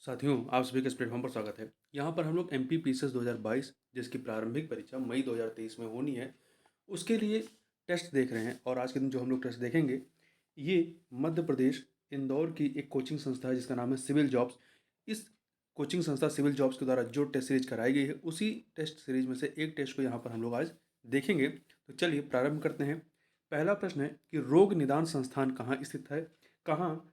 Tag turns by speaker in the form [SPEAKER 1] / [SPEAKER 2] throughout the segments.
[SPEAKER 1] साथियों, आप सभी का इस प्लेटफॉर्म पर स्वागत है। यहाँ पर हम लोग एमपी पीसीएस 2022 जिसकी प्रारंभिक परीक्षा मई 2023 में होनी है, उसके लिए टेस्ट देख रहे हैं। और आज के दिन जो हम लोग टेस्ट देखेंगे, ये मध्य प्रदेश इंदौर की एक कोचिंग संस्था है जिसका नाम है सिविल जॉब्स। इस कोचिंग संस्था सिविल जॉब्स के द्वारा जो टेस्ट सीरीज कराई गई है, उसी टेस्ट सीरीज में से एक टेस्ट को यहाँ पर हम लोग आज देखेंगे। तो चलिए प्रारंभ करते हैं। पहला प्रश्न है कि रोग निदान संस्थान कहाँ स्थित है, कहाँ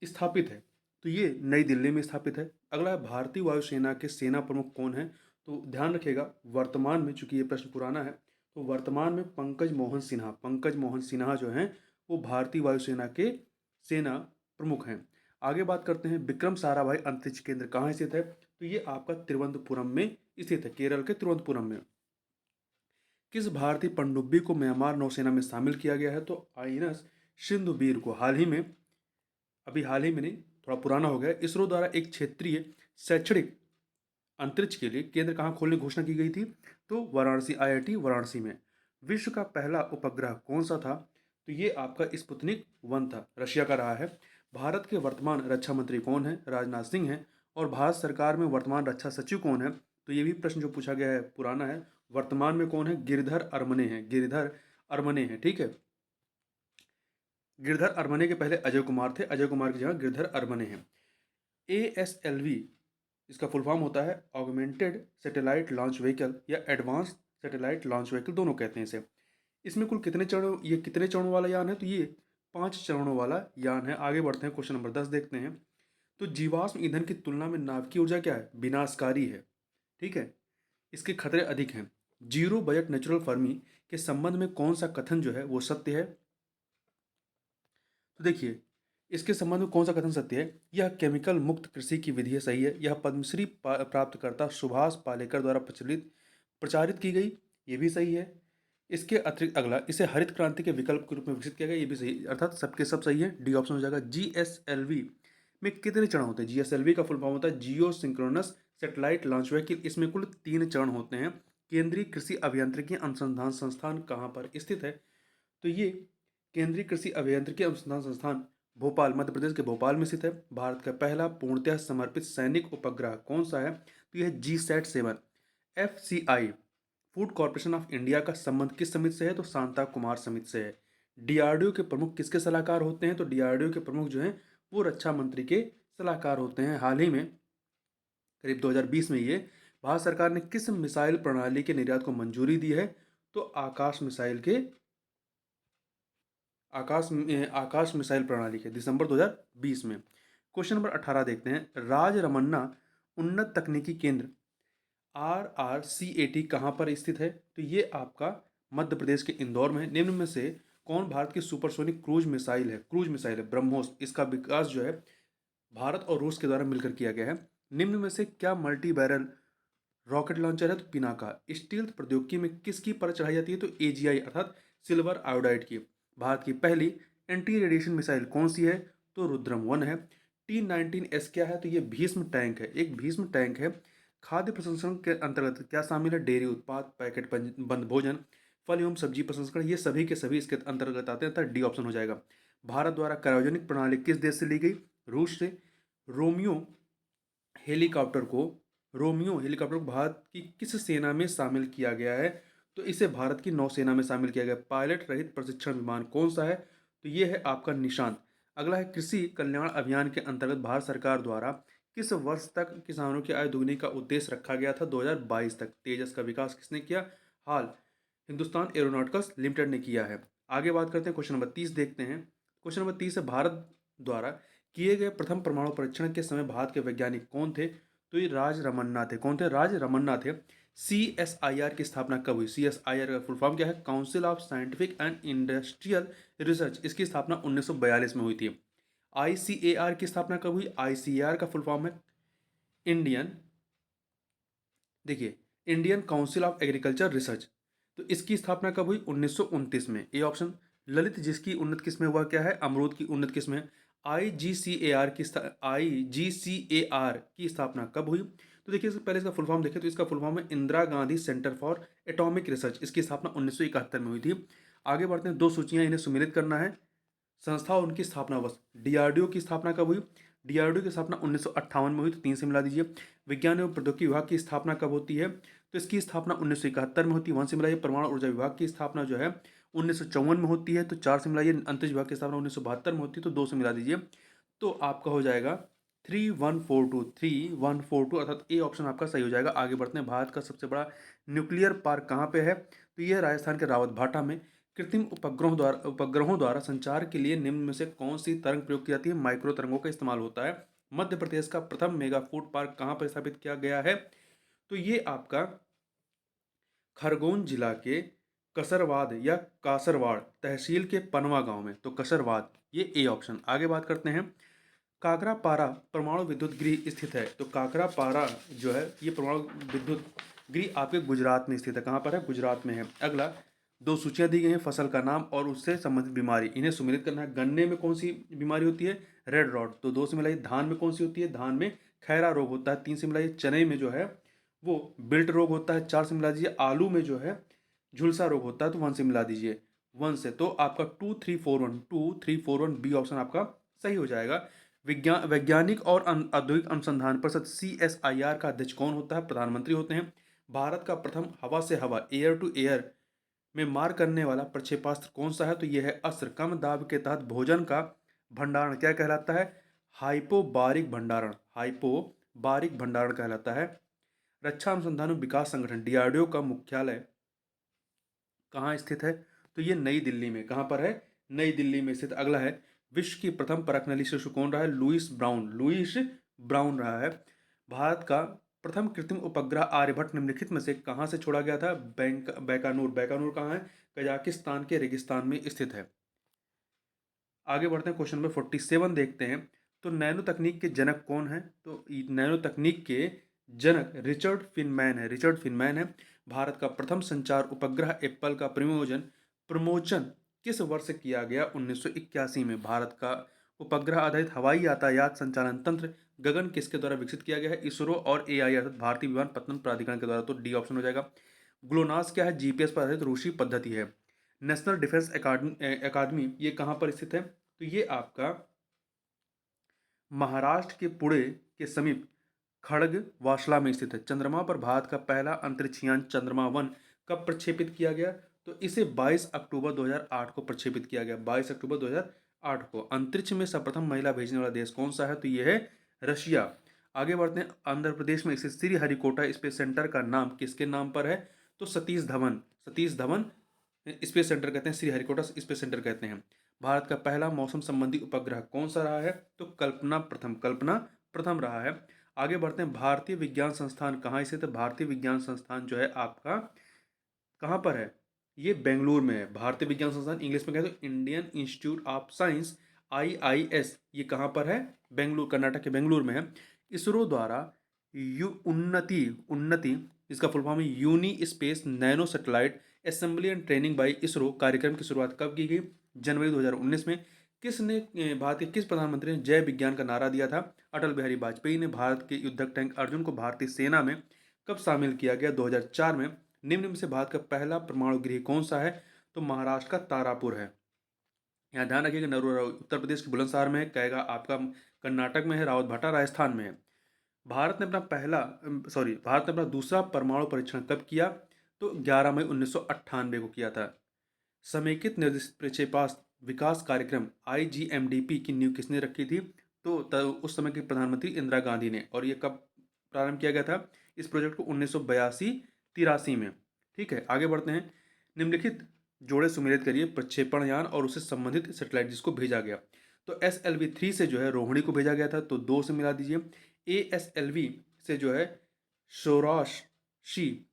[SPEAKER 1] स्थापित है। तो ये नई दिल्ली में स्थापित है। अगला है भारतीय वायुसेना के सेना प्रमुख कौन है। तो ध्यान रखिएगा, वर्तमान में, चूंकि ये प्रश्न पुराना है, तो वर्तमान में पंकज मोहन सिन्हा जो हैं वो भारतीय वायुसेना के सेना प्रमुख हैं। आगे बात करते हैं, विक्रम साराभाई अंतरिक्ष केंद्र कहाँ स्थित है। तो ये आपका तिरुवनंतपुरम में स्थित है, केरल के तिरुवनंतपुरम में। किस भारतीय पनडुब्बी को म्यांमार नौसेना में शामिल किया गया है। तो आईएनएस सिंधुवीर को हाल ही में, अभी हाल ही में नहीं, थोड़ा पुराना हो गया, इसरो द्वारा एक क्षेत्रीय शैक्षणिक अंतरिक्ष के लिए केंद्र कहाँ खोलने की घोषणा की गई थी। तो वाराणसी, आईआईटी वाराणसी में। विश्व का पहला उपग्रह कौन सा था। तो ये आपका स्पुतनिक 1 था, रशिया का रहा है। भारत के वर्तमान रक्षा मंत्री कौन है। राजनाथ सिंह हैं। और भारत सरकार में वर्तमान रक्षा सचिव कौन है। तो ये भी प्रश्न जो पूछा गया है पुराना है। वर्तमान में कौन है। गिरिधर अरमने हैं, गिरिधर अरमने हैं, ठीक है। गिरधर अरमने के पहले अजय कुमार थे, अजय कुमार की जगह गिरधर अरमने हैं। ASLV, इसका फुल फॉर्म होता है ऑगमेंटेड सैटेलाइट लॉन्च व्हीकल या एडवांस सैटेलाइट लॉन्च व्हीकल, दोनों कहते हैं इसे। इसमें कुल कितने चरणों, ये कितने चरणों वाला यान है। तो ये 5 चरणों वाला यान है। आगे बढ़ते हैं, क्वेश्चन नंबर 10 देखते हैं। तो जीवाश्म ईंधन की तुलना में नाभिकीय ऊर्जा क्या है। विनाशकारी है, ठीक है, इसके खतरे अधिक हैं। जीरो बजट नेचुरल फर्मी के संबंध में कौन सा कथन जो है वो सत्य है। तो देखिए, इसके संबंध में कौन सा कथन सत्य है। यह केमिकल मुक्त कृषि की विधि है, सही है। यह पद्मश्री प्राप्तकर्ता सुभाष पालेकर द्वारा प्रचारित की गई, ये भी सही है। इसके अतिरिक्त अगला, इसे हरित क्रांति के विकल्प के रूप में विकसित किया गया, ये भी सही, अर्थात सबके सब सही है। डी ऑप्शन हो जाएगा। GSLV में कितने चरण होते हैं। GSLV का फुल फॉर्म होता है जियो सिंक्रोनस सैटेलाइट लॉन्च व्हीकल। इसमें कुल 3 चरण होते हैं। केंद्रीय कृषि अभियांत्रिकी अनुसंधान संस्थान कहाँ पर स्थित है। तो ये केंद्रीय कृषि अभियांत्रिकी अनुसंधान संस्थान भोपाल, मध्य प्रदेश के भोपाल में स्थित है। भारत का पहला पूर्णतः समर्पित सैनिक उपग्रह कौन सा है। तो यह GSAT-7। FCI, food corporation of India का संबंध किस समिति से है। तो शांता कुमार समिति से है। DRDO के प्रमुख किसके सलाहकार होते हैं। तो DRDO के प्रमुख जो हैं वो रक्षा मंत्री के सलाहकार होते हैं। हाल ही में करीब 2020 में ये भारत सरकार ने किस मिसाइल प्रणाली के निर्यात को मंजूरी दी है। तो आकाश मिसाइल के, आकाश मिसाइल प्रणाली के, दिसंबर 2020 में। क्वेश्चन नंबर 18 देखते हैं। राज रमन्ना उन्नत तकनीकी केंद्र RRCAT कहाँ पर स्थित है। तो ये आपका मध्य प्रदेश के इंदौर में है। निम्न में से कौन भारत की सुपरसोनिक क्रूज मिसाइल है ब्रह्मोस। इसका विकास जो है भारत और रूस के द्वारा मिलकर किया गया है। निम्न में से क्या मल्टी बैरल रॉकेट लॉन्चर है। तो पिनाका। स्टील्थ प्रौद्योगिकी में किसकी परत चढ़ाई जाती है। तो AGI अर्थात सिल्वर आयोडाइड की। भारत की पहली एंटी रेडिएशन मिसाइल कौन सी है। तो रुद्रम 1 है। T-19S क्या है। तो ये भीष्म टैंक है, एक भीष्म टैंक है। खाद्य प्रसंस्करण के अंतर्गत क्या शामिल है। डेयरी उत्पाद, पैकेट बंद भोजन, फल एवं सब्जी प्रसंस्करण, ये सभी के सभी इसके अंतर्गत आते हैं, अर्थात डी ऑप्शन हो जाएगा। भारत द्वारा क्रायोजेनिक प्रणाली किस देश से ली गई। रूस से। रोमियो हेलीकॉप्टर को भारत की किस सेना में शामिल किया गया है। तो इसे भारत की नौसेना में शामिल किया गया। पायलट रहित प्रशिक्षण विमान कौन सा है। तो ये है आपका निशांत। अगला है, कृषि कल्याण अभियान के अंतर्गत भारत सरकार द्वारा किस वर्ष तक किसानों की आय दोगुनी का उद्देश्य रखा गया था। 2022 तक। तेजस का विकास किसने किया। हाल हिंदुस्तान एरोनॉटिकल्स लिमिटेड ने किया है। आगे बात करते हैं, क्वेश्चन नंबर 30 देखते हैं। क्वेश्चन नंबर 30 है, भारत द्वारा किए गए प्रथम परमाणु परीक्षण के समय भारत के वैज्ञानिक कौन थे। तो ये राज रमन्ना थे। कौन थे। राज रमन्ना थे। CSIR की स्थापना कब हुई। CSIR का फुल फॉर्म क्या है। Council of scientific and industrial research. इसकी स्थापना 1942 में हुई थी। ICAR की स्थापना कब हुई। ICAR का फुल फॉर्म है इंडियन, देखिए, Indian council of agriculture research. तो इसकी स्थापना कब हुई। 1929 में। A option. ललित, जिसकी उन्नत किस्में हुआ क्या है। अमरूद की उन्नत किस्में। IGCAR की स्थापना कब हुई। तो देखिए, इससे पहले इसका फुल फॉर्म देखें तो इसका फुल फॉर्म है Indira Gandhi centre for atomic research. इसकी स्थापना 1971 में हुई थी। आगे बढ़ते हैं, 2 सूचियां इन्हें सुमेलित करना है। संस्था और उनकी स्थापना वर्ष। DRDO की स्थापना कब हुई। डीआरडीओ की स्थापना 1958 में हुई, तो 3 से मिला दीजिए। विज्ञान एवं प्रौद्योगिकी विभाग की स्थापना कब होती है, तो इसकी स्थापना 1971 में होती है, 1 से मिलाइए। परमाणु ऊर्जा विभाग की स्थापना जो है 1954 में होती है, तो 4 से मिलाइए। अंतरिक्ष विभाग की स्थापना 1972 में होती है, तो 2 से मिला दीजिए। तो आपका हो जाएगा 3142 अर्थात ए ऑप्शन आपका सही हो जाएगा। आगे बढ़ते हैं। भारत का सबसे बड़ा न्यूक्लियर पार्क कहाँ पे है, तो यह राजस्थान के रावत भाटा में। कृत्रिम उपग्रहों द्वारा संचार के लिए निम्न में से कौन सी तरंग प्रयोग की जाती है, माइक्रो तरंगों का इस्तेमाल होता है। मध्य प्रदेश का प्रथम मेगा फूड पार्क कहाँ पर स्थापित किया गया है, तो ये आपका खरगोन जिला के कसरवाद या कासरवाड़ तहसील के पनवा गांव में, तो कसरवाद ये ए ऑप्शन। आगे बात करते हैं। काकरापारा परमाणु विद्युत गृह स्थित है, तो काकरापारा जो है ये परमाणु विद्युत गृह आपके गुजरात में स्थित है। कहाँ पर है, गुजरात में है। अगला, दो सूचियां दी गई हैं, फसल का नाम और उससे संबंधित बीमारी, इन्हें सुमेलित करना है। गन्ने में कौन सी बीमारी होती है, रेड रॉड, तो 2 से मिलाइए। धान में कौन सी होती है, धान में खैरा रोग होता है, 3 से मिलाइए। चने में जो है वो बिल्ट रोग होता है, 4 से मिला दीजिए। आलू में जो है झुलसा रोग होता है, तो 1 से मिला दीजिए। 1 से, तो आपका 2341 बी ऑप्शन आपका सही हो जाएगा। वैज्ञानिक और औद्योगिक अनुसंधान परिषद CSIR का अध्यक्ष कौन होता है, प्रधानमंत्री होते हैं। भारत का प्रथम हवा से हवा एयर टू एयर में मार करने वाला प्रक्षेपास्त्र कौन सा है, तो यह है अस्त्र। कम दाब के तहत भोजन का भंडारण क्या कहलाता है, हाइपोबारिक भंडारण कहलाता है। रक्षा अनुसंधान एवं विकास संगठन DRDO का मुख्यालय कहाँ स्थित है, तो ये नई दिल्ली में। कहाँ पर है, नई दिल्ली में स्थित। अगला है, विश्व की प्रथम परखनली शिशु कौन रहा है, लुईस ब्राउन रहा है। भारत का प्रथम कृत्रिम उपग्रह आर्यभट्ट निम्नलिखित में से कहाँ से छोड़ा गया था, बैकानूर कहाँ है, कजाकिस्तान के रेगिस्तान में स्थित है। आगे बढ़ते हैं, क्वेश्चन नंबर 47 देखते हैं। तो नैनो तकनीक के जनक कौन है, तो नैनो तकनीक के जनक रिचर्ड फिनमैन है। भारत का प्रथम संचार उपग्रह एप्पल का प्रमोचन किस वर्ष किया गया, 1981 में। भारत का उपग्रह आधारित हवाई यातायात संचालन तंत्र गगन किसके द्वारा विकसित किया गया है, इसरो और AI अर्थात भारतीय विमानपत्तन प्राधिकरण के द्वारा, तो डी ऑप्शन हो जाएगा। ग्लोनास क्या है, GPS पर आधारित रूसी पद्धति है। नेशनल डिफेंस अकादमी ये कहाँ पर स्थित है, तो ये आपका महाराष्ट्र के पुणे के समीप खड़गवासला में स्थित है। चंद्रमा पर भारत का पहला अंतरिक्षयान चंद्रमा-1 कब प्रक्षेपित किया गया, तो इसे 22 अक्टूबर 2008 को प्रक्षेपित किया गया, 22 अक्टूबर 2008 को। अंतरिक्ष में सर्वप्रथम महिला भेजने वाला देश कौन सा है, तो यह है रशिया। आगे बढ़ते हैं। आंध्र प्रदेश में स्थित श्रीहरिकोटा स्पेस सेंटर का नाम किसके नाम पर है, तो सतीश धवन स्पेस सेंटर कहते हैं, श्रीहरिकोटा स्पेस सेंटर कहते हैं। भारत का पहला मौसम संबंधी उपग्रह कौन सा रहा है, तो कल्पना प्रथम रहा है। आगे बढ़ते हैं। भारतीय विज्ञान संस्थान कहाँ स्थित है, भारतीय विज्ञान संस्थान जो है आपका कहाँ पर है, ये बेंगलुरु में है। भारतीय विज्ञान संस्थान इंग्लिश में कहते हैं Indian institute of science, IIS, ये कहाँ पर है, बेंगलुरु, कर्नाटक के बेंगलुरु में है। इसरो द्वारा उन्नति इसका फुल फॉर्म है uni space nano satellite assembly and training by ISRO कार्यक्रम की शुरुआत कब की गई, जनवरी 2019 में। भारत के किस प्रधानमंत्री ने जय विज्ञान का नारा दिया था, अटल बिहारी वाजपेयी ने। भारत के युद्धक टैंक अर्जुन को भारतीय सेना में कब शामिल किया गया, 2004 में। निम्न में से भारत का पहला परमाणु गृह कौन सा है, तो महाराष्ट्र का तारापुर है। यहाँ ध्यान रखिएगा, नरोरा उत्तर प्रदेश के बुलंदशहर में है, कैगा आपका कर्नाटक में है, रावत भाटा राजस्थान में है। भारत ने अपना दूसरा परमाणु परीक्षण कब किया, तो 11 मई 1998 को किया था। समेकित निर्देशित प्रक्षेपास्त्र विकास कार्यक्रम IGMDP की नींव किसने रखी थी, तो उस समय की प्रधानमंत्री इंदिरा गांधी ने। और ये कब प्रारंभ किया गया था, इस प्रोजेक्ट को 1982-83 में। ठीक है, आगे बढ़ते हैं। निम्नलिखित जोड़े सुमेलित करिए, प्रक्षेपण यान और उससे संबंधित सैटेलाइट जिसको भेजा गया। तो SLV-3 से जो है रोहिणी को भेजा गया था, तो 2 से मिला दीजिए। ASLV से जो है सौराशी,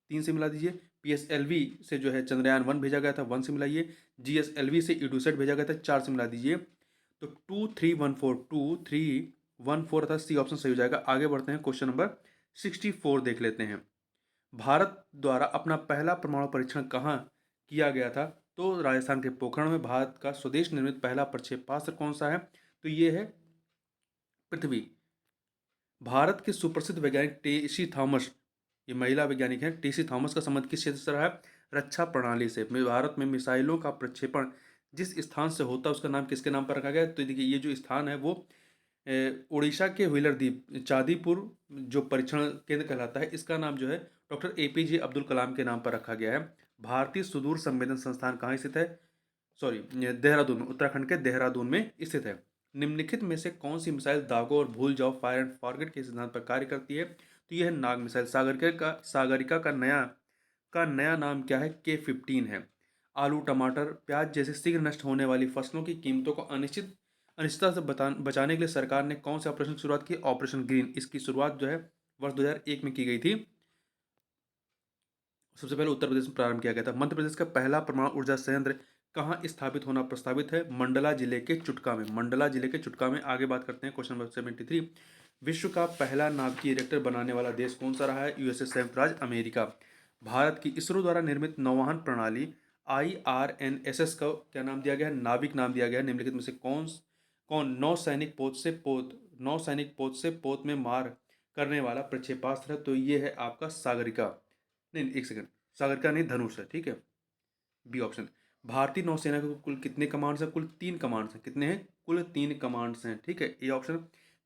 [SPEAKER 1] 3 से मिला दीजिए। PSLV से जो है चंद्रयान-1 भेजा गया था, 1 से मिलाइए। GSLV से EDUSAT भेजा गया था, 4 से मिला दीजिए। तो 2314 अर्थात सी ऑप्शन सही हो जाएगा। आगे बढ़ते हैं, क्वेश्चन नंबर 64 देख लेते हैं। भारत द्वारा अपना पहला परमाणु परीक्षण कहाँ किया गया था, तो राजस्थान के पोखरण में। भारत का स्वदेश निर्मित पहला प्रक्षेपास्त्र कौन सा है, तो ये है पृथ्वी। भारत के सुप्रसिद्ध वैज्ञानिक टेसी थॉमस, ये महिला वैज्ञानिक हैं, टेसी थॉमस का संबंध किस क्षेत्र से रहा है, रक्षा प्रणाली से। भारत में मिसाइलों का प्रक्षेपण जिस स्थान से होता है उसका नाम किसके नाम पर रखा गया है, तो देखिए ये जो स्थान है वो उड़ीसा के व्हीलर द्वीप चांदीपुर जो परीक्षण केंद्र कहलाता है, इसका नाम जो है डॉक्टर एपीजे अब्दुल कलाम के नाम पर रखा गया है। भारतीय सुदूर संवेदन संस्थान कहाँ स्थित है? सॉरी, देहरादून में, उत्तराखंड के देहरादून में स्थित है। निम्नलिखित में से कौन सी मिसाइल दागो और भूल जाओ, फायर एंड फॉरगेट के सिद्धांत पर कार्य करती है? तो यह है नाग मिसाइल। सागरिका का नया नाम क्या है? K-15 है। आलू, टमाटर, प्याज जैसे शीघ्र नष्ट होने वाली फसलों की कीमतों को अनिश्चितता से बचाने के लिए सरकार ने कौन से ऑपरेशन की शुरुआत की? Operation green. इसकी शुरुआत जो है वर्ष 2001 में की गई थी। सबसे पहले उत्तर प्रदेश में प्रारंभ किया गया था। मध्य प्रदेश का पहला परमाणु ऊर्जा संयंत्र कहाँ स्थापित होना प्रस्तावित है? मंडला जिले के चुटका में। मंडला जिले के चुटका में। आगे बात करते हैं क्वेश्चन नंबर 73। विश्व का पहला नाभिकीय रिएक्टर बनाने वाला देश कौन सा रहा है? यूएसए, संयुक्त राज्य अमेरिका। भारत की इसरो द्वारा निर्मित नौवहन प्रणाली IRNSS का क्या नाम दिया गया है? नाविक नाम दिया गया है। निम्नलिखित में से कौन कौन नौ सैनिक पोत से पोत में मार करने वाला प्रक्षेपास्त्र है? तो ये है आपका सागरिका। नहीं, एक सेकंड, सागरिका नहीं, धनुष है, ठीक है, बी ऑप्शन। भारतीय नौसेना के कुल कितने कमांड्स हैं? कुल 3 कमांड्स हैं। कितने हैं? कुल 3 कमांड्स हैं, ठीक है, ए ऑप्शन।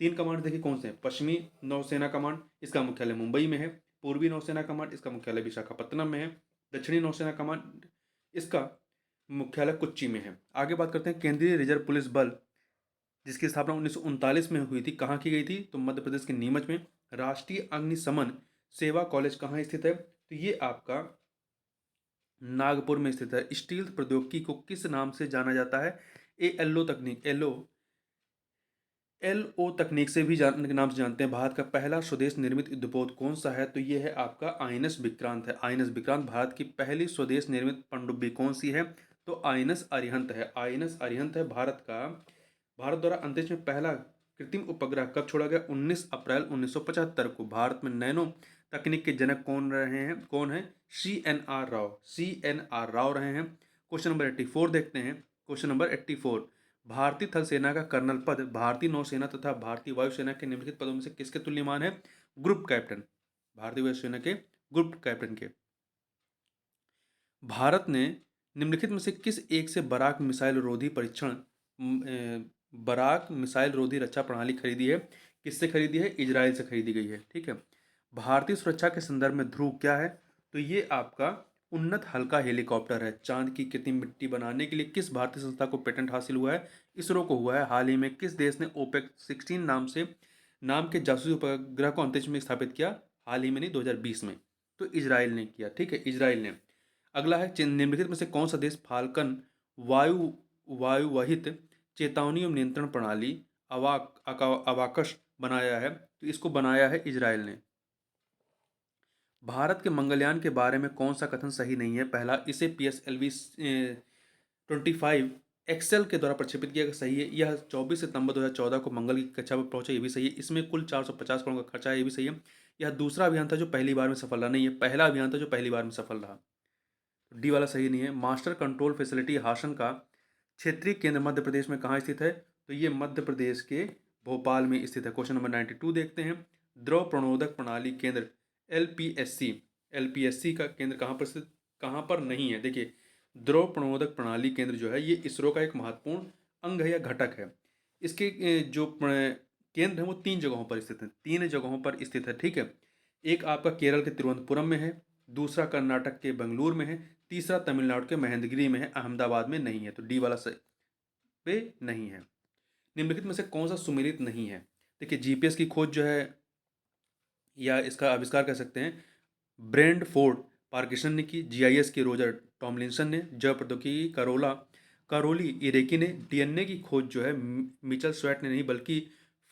[SPEAKER 1] 3 कमांड देखिए कौन से हैं? पश्चिमी नौसेना कमांड, इसका मुख्यालय मुंबई में है। पूर्वी नौसेना कमांड, इसका मुख्यालय विशाखापत्तनम में है। दक्षिणी नौसेना कमांड, इसका मुख्यालय कोच्चि में है। आगे बात करते हैं केंद्रीय रिजर्व पुलिस बल, जिसकी स्थापना 1939 में हुई थी, कहाँ की गई थी? तो मध्य प्रदेश के नीमच में। राष्ट्रीय अग्निशमन सेवा कॉलेज कहाँ स्थित है? तो ये आपका नागपुर में स्थित है। स्टील प्रौद्योगिकी को किस नाम से जाना जाता है? एलओ तकनीक, एलओ तकनीक से भी नाम से जानते हैं। भारत का पहला स्वदेश निर्मित युद्धपोत कौन सा है? तो ये है आपका आईएनएस विक्रांत है। आईएनएस विक्रांत भारत की पहली स्वदेश निर्मित पनडुब्बी कौन सी है? तो आईएनएस अरिहंत है। आईएनएस अरिहंत है। भारत द्वारा अंतरिक्ष में पहला कृत्रिम उपग्रह कब छोड़ा गया? 19 अप्रैल 1975 को। भारत में नैनो तकनीक के जनक कौन रहे हैं? कौन है? CNR राव। CNR राव रहे हैं। क्वेश्चन नंबर 84 देखते हैं। Question number 84। भारतीय थल सेना का कर्नल पद भारतीय नौसेना तथा भारतीय वायुसेना के निम्नलिखित पदों में से किसके तुल्यमान है? Group captain. भारतीय वायुसेना के ग्रुप कैप्टन के। भारत ने निम्नलिखित में से किस एक से बराक मिसाइल रोधी रक्षा प्रणाली खरीदी है? किससे खरीदी है? इजराइल से खरीदी गई है, ठीक है। भारतीय सुरक्षा के संदर्भ में ध्रुव क्या है? तो ये आपका उन्नत हल्का हेलीकॉप्टर है। चांद की कृत्रिम मिट्टी बनाने के लिए किस भारतीय संस्था को पेटेंट हासिल हुआ है? इसरो को हुआ है। हाल ही में किस देश ने ओपेक 16 नाम के जासूसी उपग्रह को अंतरिक्ष में स्थापित किया? हाल ही में नहीं, 2020 में। तो इजराइल ने किया, ठीक है, इजराइल ने। अगला है निम्नलिखित में से कौन सा देश फाल्कन वायुवाहित चेतावनी एवं नियंत्रण प्रणाली अवाकस बनाया है? तो इसको बनाया है इजराइल ने। भारत के मंगलयान के बारे में कौन सा कथन सही नहीं है? पहला, इसे PSLV 25 एक्सेल के द्वारा प्रक्षेपित किया गया, सही है। यह 24 सितंबर 2014 को मंगल की कक्षा पर पहुंचा, ये भी सही है। इसमें कुल 450 करोड़ का खर्चा है, ये भी सही है। यह दूसरा अभियान था जो पहली बार में सफल रहा, नहीं है, पहला अभियान था जो पहली बार में सफल रहा। डी वाला सही नहीं है। मास्टर कंट्रोल फैसिलिटी हासन का क्षेत्रीय केंद्र मध्य प्रदेश में कहाँ स्थित है? तो ये मध्य प्रदेश के भोपाल में स्थित है। क्वेश्चन नंबर 92 देखते हैं। द्रव प्रणोदक प्रणाली केंद्र LPSC का केंद्र कहाँ पर नहीं है? देखिए, द्रव प्रणोदक प्रणाली केंद्र जो है ये इसरो का एक महत्वपूर्ण अंग है या घटक है। इसके जो केंद्र है वो 3 जगहों पर स्थित है। 3 जगहों पर स्थित है, ठीक है। एक आपका केरल के तिरुवनंतपुरम में है, दूसरा कर्नाटक के बेंगलुरु में है, तीसरा तमिलनाडु के महेंद्रगिरी में है, अहमदाबाद में नहीं है। तो डी वाला सही पे नहीं है। निम्नलिखित में से कौन सा सुमेलित नहीं है? देखिए, जीपीएस की खोज जो है या इसका आविष्कार कह सकते हैं ब्रेंड फोर्ड पार्किसन ने की। जीआईएस की रोजर टॉमलिंसन ने। जैव प्रौद्योगिकी कारोली इरेकी ने। डीएनए की खोज जो है मिचेल स्वेट ने नहीं बल्कि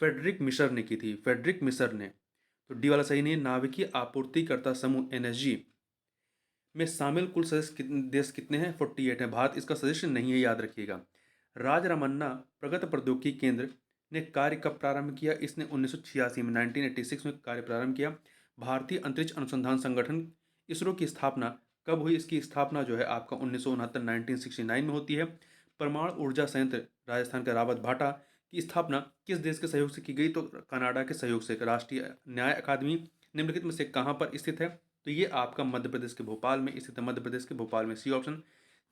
[SPEAKER 1] फेडरिक मिशर ने की थी। फेडरिक मिशर ने। तो डी वाला सही नहीं है। नाभिकीय आपूर्तिकर्ता समूह NSG में शामिल कुल सदस्य देश कितने हैं? 48 हैं। भारत इसका सदस्य नहीं है, याद रखिएगा। राजरमन्ना प्रगत प्रौद्योगिकी केंद्र ने कार्य कब प्रारंभ किया? इसने 1986 में 1986 में कार्य प्रारंभ किया। भारतीय अंतरिक्ष अनुसंधान संगठन इसरो की स्थापना कब हुई? इसकी स्थापना जो है आपका 1969 में होती है। परमाणु ऊर्जा संयंत्र राजस्थान के रावत भाटा की स्थापना किस देश के सहयोग से की गई? तो कनाडा के सहयोग से। राष्ट्रीय न्याय अकादमी निम्नलिखित में से कहाँ पर स्थित है? तो ये आपका मध्य प्रदेश के भोपाल में स्थित है। मध्य प्रदेश के भोपाल में, सी ऑप्शन।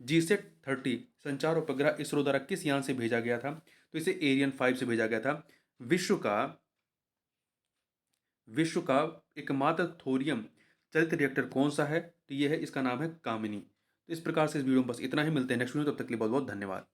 [SPEAKER 1] GSAT-30 संचार उपग्रह इसरो द्वारा किस यान से भेजा गया था? तो इसे एरियन 5 से भेजा गया था। विश्व का विश्व का एकमात्र थोरियम चलित रिएक्टर कौन सा है? तो ये है, इसका नाम है कामिनी। तो इस प्रकार से इस वीडियो में बस इतना ही। मिलते हैं नेक्स्ट वीडियो, तब तक के लिए बहुत बहुत धन्यवाद।